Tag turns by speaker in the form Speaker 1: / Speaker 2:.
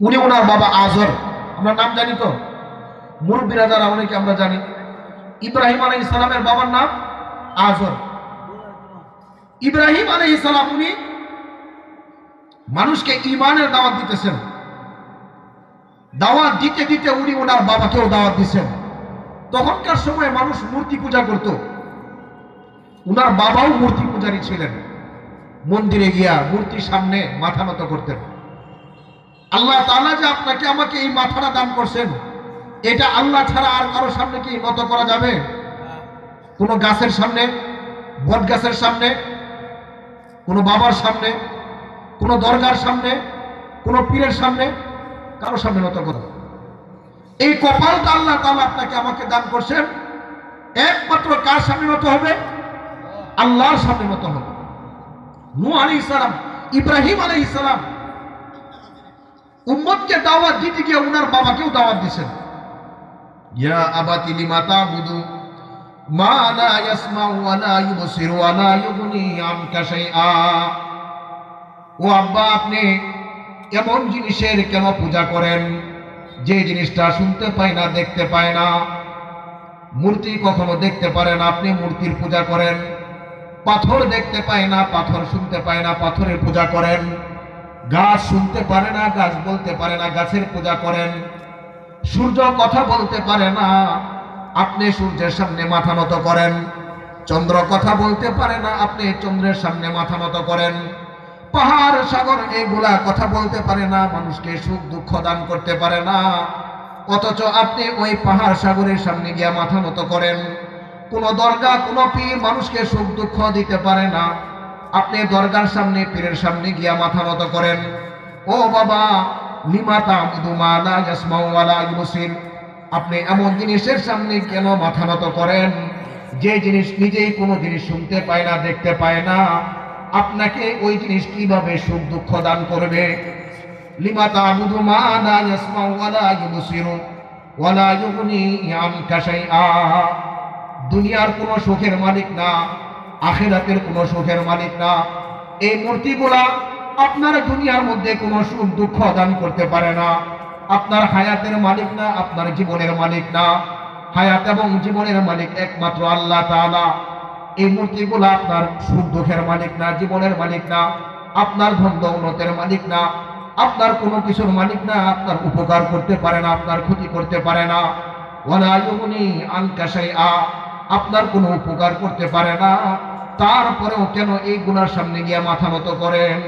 Speaker 1: উনি ওনার বাবা আজর, আমরা নাম জানি তো, মুরব্বীরা যারা অনেকে আমরা জানি। ইব্রাহিম আলাইহিস সালামের বাবার নাম আজর। ইব্রাহিম আলাইহিস সালাম উনি মানুষকে ঈমানের দাওয়াত দিতেছেন। দাওয়াত দিতে দিতে উনি ওনার বাবাকেও দাওয়াত দিচ্ছেন। তখনকার সময় মানুষ মূর্তি পূজা করত, উনার বাবাও মূর্তি পূজারী ছিলেন। মন্দিরে গিয়া মূর্তির সামনে মাথা নত করতেন। আল্লাহ তাআলা যে আপনাকে আমাকে এই মাথাটা দান করছেন, এটা আল্লাহ ছাড়া আর কারো সামনে কি নত করা যাবে? কোনো গাছের সামনে, বট গাছের সামনে, কোনো বাবার সামনে, কোনো দরগার সামনে, কোনো পীরের সামনে, কারো সামনে নত করা? এই কপালটা আল্লাহ তাআলা আপনাকে আমাকে দান করছেন, একমাত্র কার সামনে নত হবে? আল্লাহর সামনে নত হবে। নূহ আলাইহিস সালাম, ইব্রাহিম আলাইহিস সালাম উম্মতকে দাওয়াত দিতে গিয়ে উনার বাবাকেও দাওয়াত দিয়েছেন। ইয়া আবাতি লিমা তা'বুদু মা লা ইয়াসমাউ ওয়া লা ইউবসিরু ওয়া লা ইউগনি আনকা শাইআ। ও আব্বা, আপনি এমন জিনিসের কেন পূজা করেন যে জিনিসটা শুনতে পায় না, দেখতে পায় না? মূর্তি কখনো দেখতে পারে না, আপনি মূর্তির পূজা করেন। পাথর দেখতে পায় না, পাথর শুনতে পায় না, পাথরের পূজা করেন। গাছ শুনতে পারে না, গাছ বলতে পারে না, গাছের পূজা করেন। সূর্য কথা বলতে পারে না, আপনি সূর্যের সামনে মাথা নত করেন। চন্দ্র কথা বলতে পারে না, আপনি চন্দ্রের সামনে মাথা নত করেন। পাহাড় সাগর এগুলা কথা বলতে পারে না, মানুষকে সুখ দুঃখ দান করতে পারে না, অথচ আপনি ওই পাহাড় সাগরের সামনে গিয়া মাথা নত করেন। কোন দরগা, কোন পীর মানুষকে সুখ দুঃখ দিতে পারে না, আপনি দরগার সামনে, পীরের সামনে গিয়া মাথা নত করেন। ও বাবা, লিমা তা'বুদু মা লা ইয়াসমাউ ওয়া লা ইউবসির, আপনি এমন জিনিসের সামনে কেন মাথা নত করেন যে জিনিস নিজেই কোনো জিনিস শুনতে পায় না, দেখতে পায় না? আপনাকে ওই জিনিস কিভাবে সুখ দুঃখ দান করবে? লিমা তা'বুদু মা লা ইয়াসমাউ ওয়া লা ইউবসিরু ওয়া লা ইউগনি আনকা শাইআ। দুনিয়ার কোনো সুখের মালিক না, আখিরাতের কোনো সুখের মালিক না। এই মূর্তিগুলা আপনার দুনিয়ার মধ্যে কোনো সুখ দুঃখ দান করতে পারে না। আপনার হায়াতের মালিক না, আপনার জীবনের মালিক না। হায়াত এবং জীবনের মালিক একমাত্র আল্লাহ তাআলা। এই মূর্তিগুলা আপনার সুখ দুঃখের মালিক না, জীবনের মালিক না, আপনার ধন দৌলতের মালিক না, আপনার কোনো কিছুর মালিক না। আপনার উপকার করতে পারে না, আপনার ক্ষতি করতে পারে না। ওয়ালা ইউগনি আনকা শাইআ, আপনার কোনো উপকার করতে পারে না। তারপরেও কেন এই গুনার সামনে গিয়ে মাথা নত করেন?